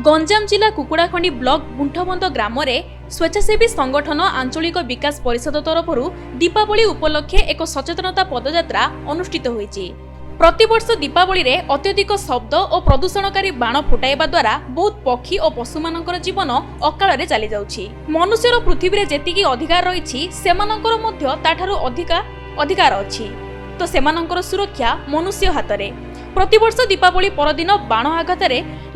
गंजाम जिला कुकुड़ाखंडी ब्लॉक गुंठबंध ग्राम में स्वेच्छासेवी संगठन आंचलिक विकास परिषद तरफ दीपावली उपलक्षे एक सचेतनता पदयात्रा अनुष्ठित होईछि। प्रतिवर्ष दीपावली रे अत्यधिक शब्द और प्रदूषणकारी बाण फुटाइबा द्वारा बहुत पक्षी और पशुमानकर जीवन अकाल रे चली जाउछि। मनुष्यर पृथ्वी रे जेतिकी अधिकार रहिछि सेमानकर मध्य ताठारु अधिकार अछि, तो सेमानकर सुरक्षा मनुष्य हातरे। प्रतिवर्ष दीपावली परदिन बाण आघात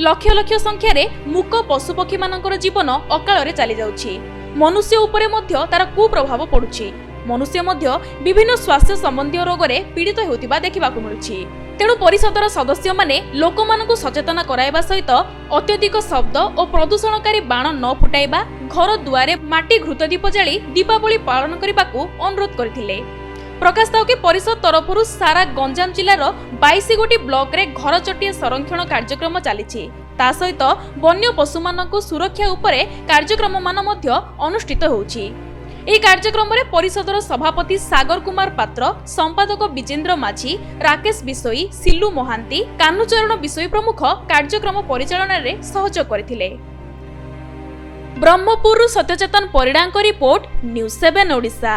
लक्ष लक्ष संख्यार मूक पशुपक्षी मानकर जीवन अकाल चली जाउछि। मनुष्य उपरे मध्य तार कुप्रभाव पड़ुछि। मनुष्य मध्य विभिन्न स्वास्थ्य संबंधी रोग रे पीड़ित हेउथिबा देखिबाकु मिलुछि। तेणु परिषदर सदस्य माने लोकमानंकु सचेतन कराइबा सहित अत्यधिक शब्द और प्रदूषणकारी बाण न फुटाइबा, घर दुआरे माटी घृतदीप जाली दीपावली पालन करबाकू अनुरोध करथिले। प्रकाश ताऊ के परिषद तरफ सारा गंजाम जिलार 22 गोटी ब्लॉक रे घर चटिया संरक्षण कार्यक्रम चली। ता सहित वन्य पशुमानंकु सुरक्षा उपरे कार्यक्रम मान मध्य अनुष्ठित होउछि। एही कार्यक्रम रे परिषदर सभापति सागर कुमार पात्र, संपादक विजेंद्र माझी, राकेश बिसोई, सिल्लू महांती, कानुचरण बिसोई प्रमुख कार्यक्रम परिचालन रे सहयोग करथिले। ब्रह्मपुर सत्यचेतन परिडांक रिपोर्ट, न्यूज 7 ओडिशा।